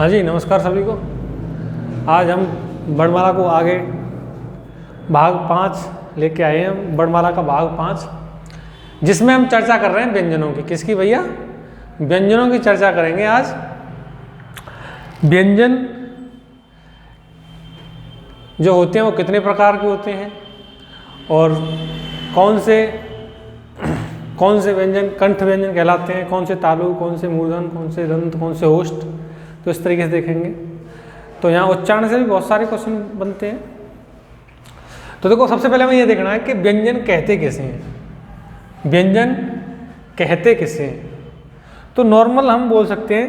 हाँ जी, नमस्कार सभी को। आज हम वर्णमाला को आगे भाग 5 लेके आए हैं, वर्णमाला का भाग 5, जिसमें हम चर्चा कर रहे हैं व्यंजनों की। किसकी भैया? व्यंजनों की चर्चा करेंगे आज। व्यंजन जो होते हैं वो कितने प्रकार के होते हैं और कौन से व्यंजन कंठ व्यंजन कहलाते हैं, कौन से तालु, कौन से मूर्धन, कौन से दंत, कौन से ओष्ठ, तो इस तरीके से देखेंगे। तो यहाँ उच्चारण से भी बहुत सारे क्वेश्चन बनते हैं। तो देखो, सबसे पहले हमें ये देखना है कि व्यंजन कहते किसे हैं। व्यंजन कहते किसे हैं? तो नॉर्मल हम बोल सकते हैं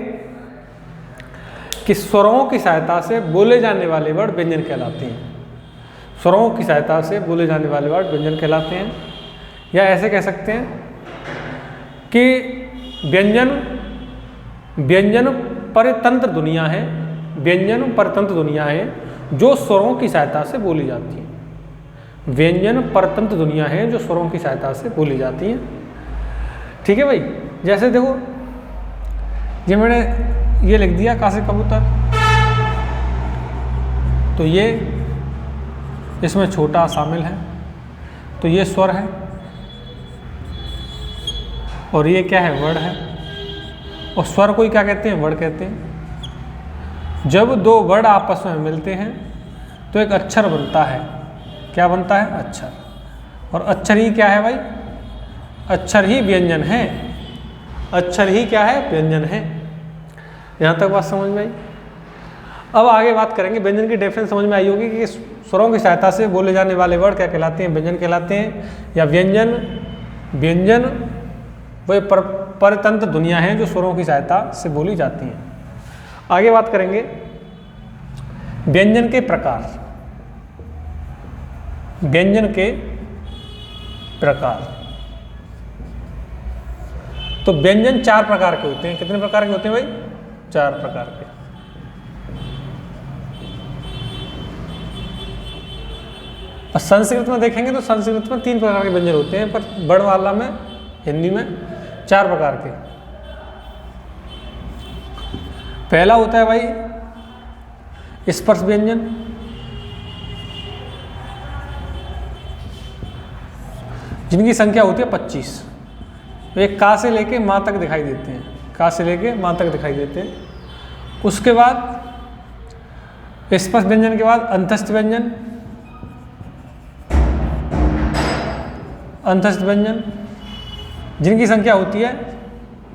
कि स्वरों की सहायता से बोले जाने वाले वर्ड व्यंजन कहलाते हैं। स्वरों की सहायता से बोले जाने वाले वर्ड व्यंजन कहलाते हैं। या ऐसे कह सकते हैं कि व्यंजन परतंत्र दुनिया है। व्यंजन परतंत्र दुनिया है जो स्वरों की सहायता से बोली जाती है। व्यंजन परतंत्र दुनिया है जो स्वरों की सहायता से बोली जाती है। ठीक है भाई। जैसे देखो, ये मैंने ये लिख दिया का से कबूतर, तो ये इसमें छोटा शामिल है, तो ये स्वर है और ये क्या है? वर्ड है। और स्वर को ही क्या कहते हैं? वर्ड कहते हैं। जब दो वर्ड आपस में मिलते हैं तो एक अक्षर बनता है। क्या बनता है? अक्षर। और अक्षर ही क्या है भाई? अक्षर ही व्यंजन है। अक्षर ही क्या है? व्यंजन है। यहाँ तक बात समझ में आई। अब आगे बात करेंगे। व्यंजन की डेफिनेशन समझ में आई होगी कि स्वरों की सहायता से बोले जाने वाले वर्ड क्या कहलाते हैं? व्यंजन कहलाते हैं। या व्यंजन वह परतंत्र दुनिया है जो स्वरों की सहायता से बोली जाती हैं। आगे बात करेंगे व्यंजन के प्रकार। व्यंजन के प्रकार। तो व्यंजन 4 प्रकार के होते हैं। कितने प्रकार के होते हैं भाई? 4 प्रकार के। और संस्कृत में देखेंगे तो संस्कृत में 3 प्रकार के व्यंजन होते हैं, पर वर्णमाला में, हिंदी में 4 प्रकार के। पहला होता है भाई स्पर्श व्यंजन। जिनकी संख्या होती है 25। एक का से लेके मां तक दिखाई देते हैं। का से लेके मां तक दिखाई देते हैं। उसके बाद स्पर्श व्यंजन के बाद अंतस्थ व्यंजन। अंतस्थ व्यंजन जिनकी संख्या होती है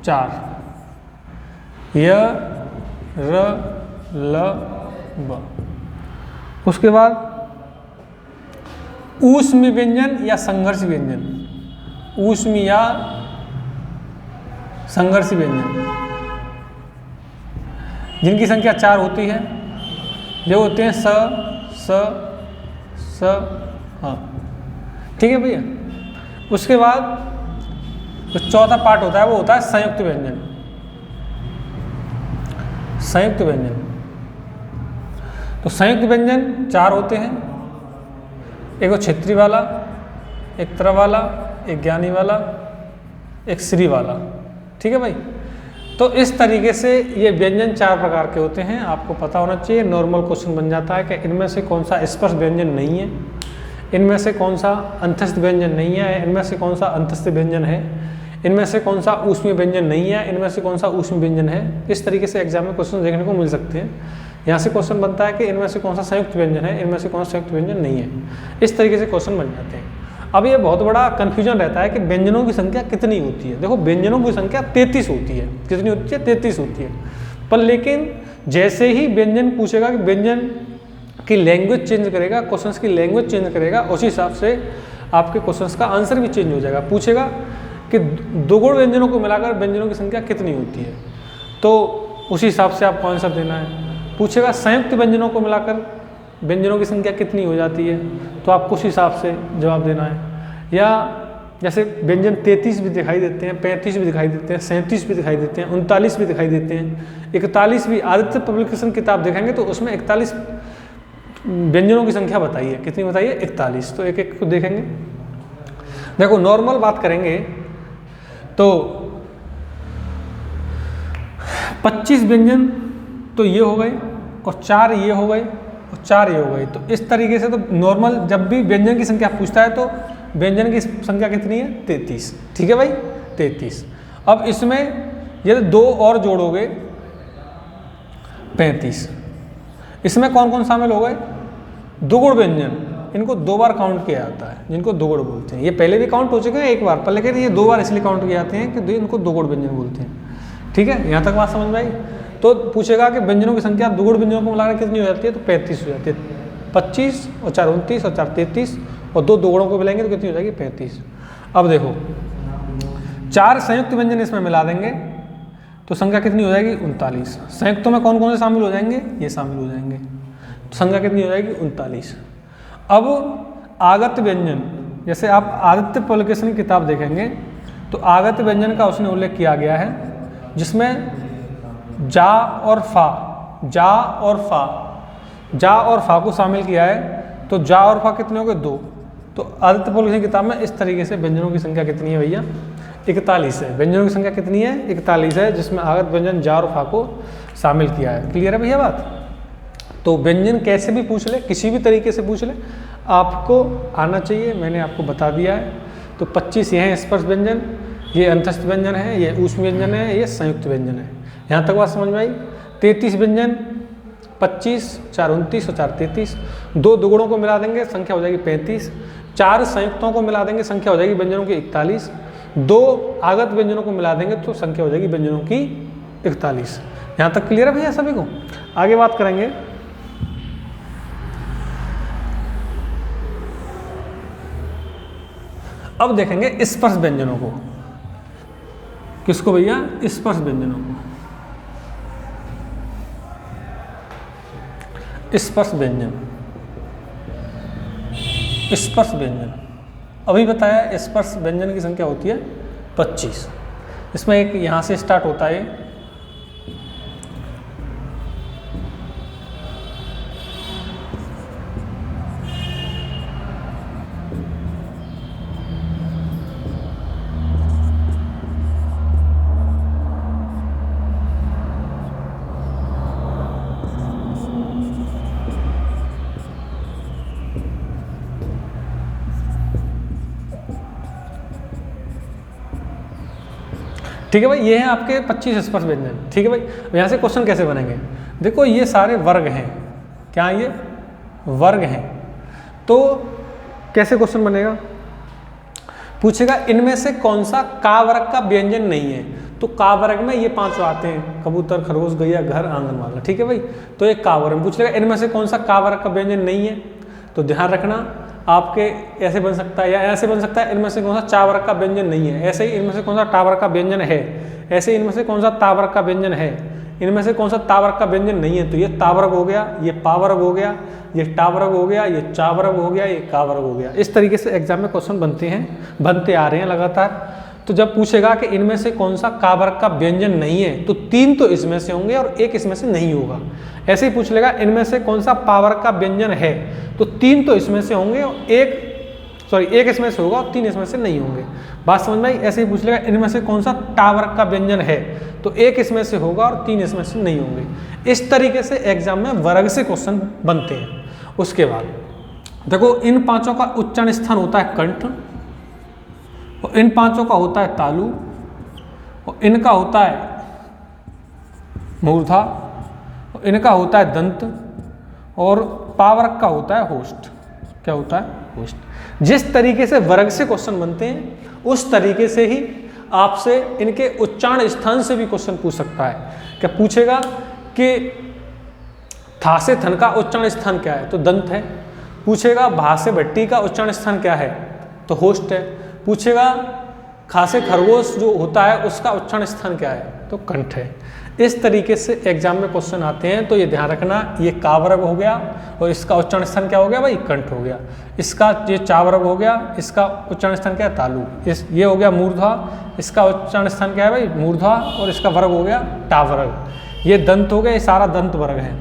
4। य, र, ल, ब। उसके बाद ऊष्म व्यंजन या संघर्ष व्यंजन। ऊष्म या संघर्ष व्यंजन जिनकी संख्या 4 होती है। जो होते हैं स, हाँ। ठीक है भैया। उसके बाद जो चौथा पार्ट होता है वो होता है संयुक्त व्यंजन। संयुक्त व्यंजन। तो संयुक्त व्यंजन 4 होते हैं। एक वो क्षेत्रीय वाला, एक त्र वाला, एक ज्ञानी वाला, एक श्री वाला। ठीक है भाई। तो इस तरीके से ये व्यंजन 4 प्रकार के होते हैं। आपको पता होना चाहिए। नॉर्मल क्वेश्चन बन जाता है कि इनमें से कौन सा स्पर्श व्यंजन नहीं है, इनमें से कौन सा अंतस्थ व्यंजन नहीं है, इनमें से कौन सा अंतस्थ व्यंजन है, इनमें से कौन सा ऊष्मीय व्यंजन नहीं है, इनमें से कौन सा ऊष्मीय व्यंजन है। इस तरीके से एग्जाम में क्वेश्चन देखने को मिल सकते हैं। यहाँ से क्वेश्चन बनता है कि इनमें से कौन सा संयुक्त व्यंजन है, इनमें से कौन सा संयुक्त व्यंजन नहीं है। इस तरीके से क्वेश्चन बन जाते हैं। अब ये बहुत बड़ा कन्फ्यूजन रहता है कि व्यंजनों की संख्या कितनी होती है। देखो, व्यंजनों की संख्या 33 होती है। कितनी होती है? 33 होती है। पर लेकिन जैसे ही व्यंजन पूछेगा कि व्यंजन की लैंग्वेज चेंज करेगा, क्वेश्चंस की लैंग्वेज चेंज करेगा, उसी हिसाब से आपके क्वेश्चंस का आंसर भी चेंज हो जाएगा। पूछेगा कि 2 गुण व्यंजनों को मिलाकर व्यंजनों की संख्या कितनी होती है, तो उसी हिसाब से आपको आंसर देना है। पूछेगा संयुक्त व्यंजनों को मिलाकर व्यंजनों की संख्या कितनी हो जाती है, तो आपको उस हिसाब से जवाब देना है। या जैसे व्यंजन 33 भी दिखाई देते हैं, 35 भी दिखाई देते हैं, 37 भी दिखाई देते हैं, 39 भी दिखाई देते हैं, 41 भी। आदित्य पब्लिकेशन किताब देखेंगे तो उसमें 41 व्यंजनों की संख्या बताइए। कितनी बताइए? 41। तो एक एक को देखेंगे। देखो, नॉर्मल बात करेंगे तो 25 व्यंजन तो ये हो गए, और 4 ये हो गए, और 4 ये हो गए। तो इस तरीके से तो नॉर्मल जब भी व्यंजन की संख्या पूछता है तो व्यंजन की संख्या कितनी है? 33। ठीक है भाई, 33। अब इसमें यदि 2 और जोड़ोगे 35। इसमें कौन कौन शामिल हो गए? दुगुण व्यंजन, इनको 2 बार काउंट किया जाता है, जिनको दुगुण बोलते हैं। ये पहले भी काउंट हो चुके हैं एक बार पर, लेकिन ये 2 बार इसलिए काउंट किए जाते हैं कि इनको दुगुण व्यंजन बोलते हैं। ठीक है, यहाँ तक बात समझ में आई? तो पूछेगा कि व्यंजनों की संख्या दुगुण व्यंजनों को मिलाकर कितनी हो जाती है? तो 35 हो जाती है। 25 और 4 29 और 4 33, और 2 दुगुणों को मिलाएंगे तो कितनी हो जाएगी? 35। अब देखो 4 संयुक्त व्यंजन इसमें मिला देंगे तो संख्या कितनी हो जाएगी? 39। संयुक्तों में कौन कौन से शामिल हो जाएंगे? ये शामिल हो जाएंगे, तो संख्या कितनी हो जाएगी? 39। अब आगत व्यंजन, जैसे आप आदित्य पब्लिकेशन की किताब देखेंगे तो आगत व्यंजन का उसने उल्लेख किया गया है, जिसमें जा और फा को शामिल किया है। तो जा और फा कितने हो गए? 2। तो आदित्य पब्लिकेशन की किताब में इस तरीके से व्यंजनों की संख्या कितनी है भैया? 41 है। व्यंजनों की संख्या कितनी है? 41 है, जिसमें आगत व्यंजन जा और फा को शामिल किया है। क्लियर है भैया बात? तो व्यंजन कैसे भी पूछ ले, किसी भी तरीके से पूछ ले, आपको आना चाहिए, मैंने आपको बता दिया है। तो 25 ये हैं स्पर्श व्यंजन, ये अंतस्थ व्यंजन है, ये ऊष्म व्यंजन है, ये संयुक्त व्यंजन है। यहाँ तक बात समझ में आई? 33 व्यंजन, 25, 4 29 और 4 33। 2 दुगुणों को मिला देंगे, संख्या हो जाएगी 35। 4 संयुक्तों को मिला देंगे, संख्या हो जाएगी व्यंजनों की 41। 2 आगत व्यंजनों को मिला देंगे तो संख्या हो जाएगी व्यंजनों की 41। यहाँ तक क्लियर है भैया सभी को? आगे बात करेंगे। अब देखेंगे स्पर्श व्यंजनों को। किसको भैया? स्पर्श व्यंजनों को। स्पर्श व्यंजन, स्पर्श व्यंजन अभी बताया, स्पर्श व्यंजन की संख्या होती है 25। इसमें एक यहाँ से स्टार्ट होता है, ठीक है भाई। ये हैं आपके 25 स्पर्श व्यंजन। ठीक है भाई, यहाँ से क्वेश्चन कैसे बनेंगे? देखो ये सारे वर्ग हैं, क्या ये वर्ग हैं? तो कैसे क्वेश्चन बनेगा? पूछेगा इनमें से कौन सा का वर्ग का व्यंजन नहीं है। तो का वर्ग में ये 5 आते हैं, कबूतर, खरगोश, गैया, घर, आंगन वाला। ठीक है भाई, तो एक का वर्ग में पूछ लेगा इनमें से कौन सा का वर्ग का व्यंजन नहीं है। तो ध्यान रखना, आपके ऐसे बन सकता है या ऐसे बन सकता है, इनमें से कौन सा चा वर्ग का व्यंजन नहीं है। ऐसे ही इनमें से कौन सा टा वर्ग का व्यंजन है, ऐसे ही इनमें से कौन सा ता वर्ग का व्यंजन है, इनमें से कौन सा ता वर्ग का व्यंजन नहीं है। तो ये ता वर्ग हो गया, ये पा वर्ग हो गया, ये टा वर्ग हो गया, ये चा वर्ग हो गया, ये का वर्ग हो गया। इस तरीके से एग्जाम में क्वेश्चन बनते आ रहे हैं लगातार। तो जब पूछेगा कि इनमें से कौन सा का वर्ग का व्यंजन नहीं है, तो 3 तो इसमें से होंगे और 1 इसमें से नहीं होगा। ऐसे ही पूछ लेगा इनमें से कौन सा पा वर्ग का व्यंजन है, तो 3 तो इसमें से होंगे और 1 इसमें से होगा और 3 इसमें से नहीं होंगे। बात समझ में आई? ऐसे ही पूछ लेगा इनमें से कौन सा टा वर्ग का व्यंजन है, तो 1 इसमें से होगा और 3 इसमें से नहीं होंगे। इस तरीके से एग्जाम में वर्ग से क्वेश्चन बनते हैं। उसके बाद देखो इन 5 का उच्चारण स्थान होता है कंठ, और इन 5 का होता है तालु, और इनका होता है मूर्धा, और इनका होता है दंत, और पावर्क का होता है होस्ट। क्या होता है? होस्ट। जिस तरीके से वर्ग से क्वेश्चन बनते हैं उस तरीके से ही आपसे इनके उच्चारण स्थान से भी क्वेश्चन पूछ सकता है। क्या पूछेगा कि था से थन का उच्चारण स्थान क्या है, तो दंत है। पूछेगा भा से भट्टी का उच्चारण स्थान क्या है, तो होस्ट है। पूछेगा खा से खरगोश जो होता है उसका उच्चारण स्थान क्या है, तो कंठ है। इस तरीके से एग्जाम में क्वेश्चन आते हैं। तो ये ध्यान रखना, ये का वर्ग हो गया और इसका उच्चारण स्थान क्या हो गया भाई, कंठ हो गया। इसका ये चा वर्ग हो गया, इसका उच्चारण स्थान क्या है, तालु। ये हो गया मूर्धा, इसका उच्चारण स्थान क्या है भाई, मूर्धा, और इसका वर्ग हो गया टा वर्ग। ये दंत हो गया, ये सारा दंत वर्ग है,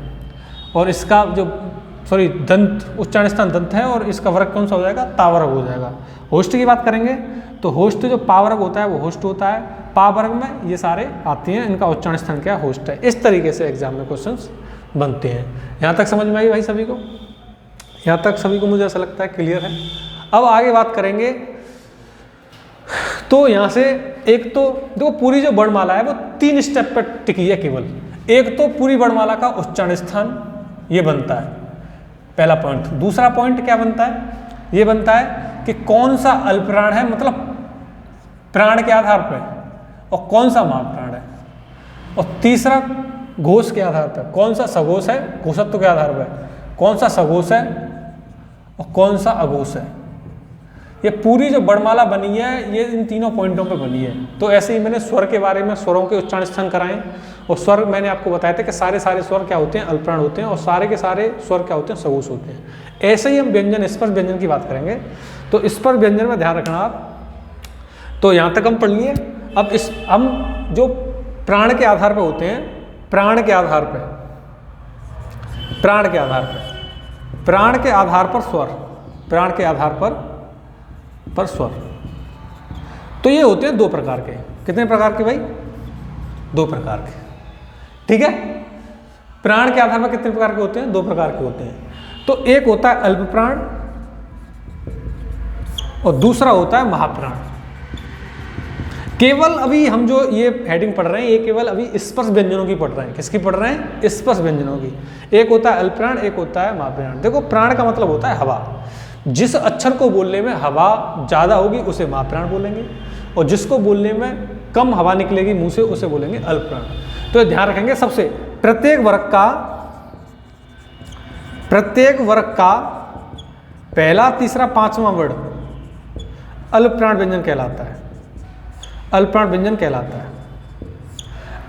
और इसका दंत उच्चारण स्थान दंत है, और इसका वर्ग कौन सा हो जाएगा, ता वर्ग हो जाएगा। होस्ट की बात करेंगे तो होस्ट जो पा वर्ग होता है वो होस्ट होता है, पा वर्ग में ये सारे आती हैं, इनका उच्चारण स्थान क्या होस्ट है। इस तरीके से एग्जाम में क्वेश्चंस बनते हैं। यहाँ तक समझ में आई भाई सभी को? यहाँ तक सभी को मुझे ऐसा लगता है क्लियर है। अब आगे बात करेंगे। तो यहाँ से एक तो देखो पूरी जो वर्णमाला है वो 3 स्टेप पर टिकी है केवल। एक तो पूरी वर्णमाला का उच्चारण स्थान ये बनता है, पहला पॉइंट। दूसरा पॉइंट क्या बनता है? ये बनता है कि कौन सा अल्पप्राण है, मतलब प्राण के आधार पर, और कौन सा महाप्राण है। और तीसरा घोष के आधार पर, कौन सा सघोष है, घोषत्व के आधार पर कौन सा सघोष है और कौन सा अघोष है। ये पूरी जो वर्णमाला बनी है ये इन तीनों पॉइंटों पे बनी है। तो ऐसे ही मैंने स्वर के बारे में, स्वरों के उच्चारण स्थान कराएं, और स्वर मैंने आपको बताया था कि सारे स्वर क्या होते हैं, अल्पप्राण होते हैं, और सारे के सारे स्वर क्या होते हैं, सघोष होते हैं। ऐसे ही हम व्यंजन, स्पर्श व्यंजन की बात करेंगे। तो स्पर्श व्यंजन में ध्यान रखना आप। तो यहाँ तक हम पढ़ लिए। अब हम जो प्राण के आधार पर होते हैं, प्राण के आधार पर स्वर, प्राण के आधार पर स्वर, तो ये होते हैं 2 प्रकार के। कितने प्रकार के भाई? 2 प्रकार के। ठीक है, प्राण के आधार पर कितने प्रकार के होते हैं? 2 प्रकार के होते हैं। तो एक होता है अल्प प्राण और दूसरा होता है महाप्राण। केवल अभी हम जो ये हेडिंग पढ़ रहे हैं ये केवल अभी स्पर्श व्यंजनों की पढ़ रहे हैं। किसकी पढ़ रहे हैं? स्पर्श व्यंजनों की। एक होता है अल्पप्राण, एक होता है महाप्राण। देखो प्राण का मतलब होता है हवा। जिस अक्षर को बोलने में हवा ज़्यादा होगी उसे महाप्राण बोलेंगे, और जिसको बोलने में कम हवा निकलेगी मुंह से उसे बोलेंगे अल्पप्राण। तो ध्यान रखेंगे सबसे, प्रत्येक वर्ग का पहला, तीसरा, 5वां वर्ड अल्पप्राण व्यंजन कहलाता है। अल्पप्राण व्यंजन कहलाता है।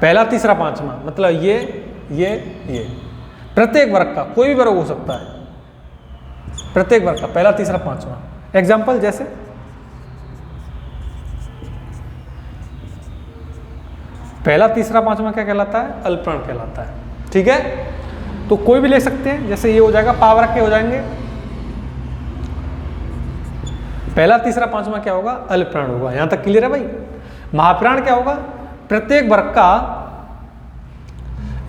पहला, तीसरा, 5वां मतलब ये प्रत्येक वर्ग का, कोई भी वर्ग हो सकता है, प्रत्येक वर्ग का पहला, तीसरा, 5वां। एग्जाम्पल जैसे पहला, तीसरा, 5वां क्या कहलाता है? अल्पप्राण कहलाता है। ठीक है, तो कोई भी ले सकते हैं। जैसे ये हो जाएगा, पावर्ग के हो जाएंगे। पहला, तीसरा, 5वां क्या होगा? अल्पप्राण होगा। यहां तक क्लियर है भाई? महाप्राण क्या होगा? प्रत्येक वर्ग का,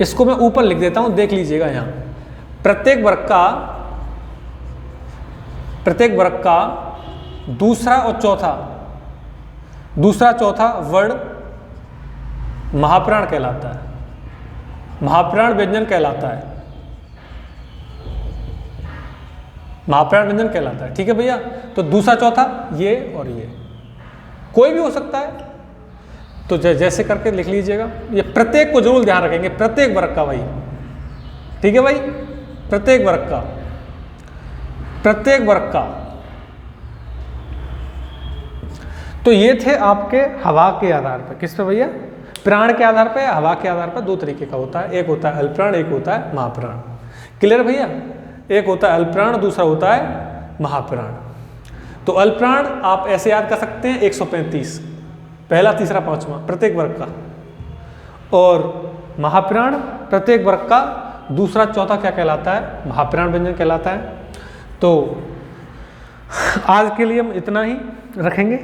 इसको मैं ऊपर लिख देता हूं, देख लीजिएगा यहां। प्रत्येक वर्ग का दूसरा और चौथा वर्ड महाप्राण कहलाता है, महाप्राण व्यंजन कहलाता है, महाप्राण व्यंजन कहलाता है। ठीक है भैया? तो दूसरा, चौथा, ये और ये कोई भी हो सकता है। तो जैसे करके लिख लीजिएगा। ये प्रत्येक को जरूर ध्यान रखेंगे, प्रत्येक वर्ग का भाई। ठीक है भाई? प्रत्येक वर्ग का। तो ये थे आपके हवा के आधार पर। किस पे भैया? प्राण के आधार पर, हवा के आधार पर। 2 तरीके का होता है, एक होता है अल्पप्राण, एक होता है महाप्राण। क्लियर भैया? एक होता है अल्पप्राण, दूसरा होता है महाप्राण। तो अल्पप्राण आप ऐसे याद कर सकते हैं, 135, पहला, तीसरा, 5वां प्रत्येक वर्ग का। और महाप्राण प्रत्येक वर्ग का दूसरा, चौथा क्या कहलाता है? महाप्राण व्यंजन कहलाता है। तो आज के लिए हम इतना ही रखेंगे,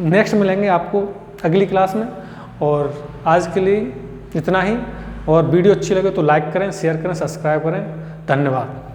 नेक्स्ट मिलेंगे आपको अगली क्लास में। और आज के लिए इतना ही। और वीडियो अच्छी लगे तो लाइक करें, शेयर करें, सब्सक्राइब करें। धन्यवाद।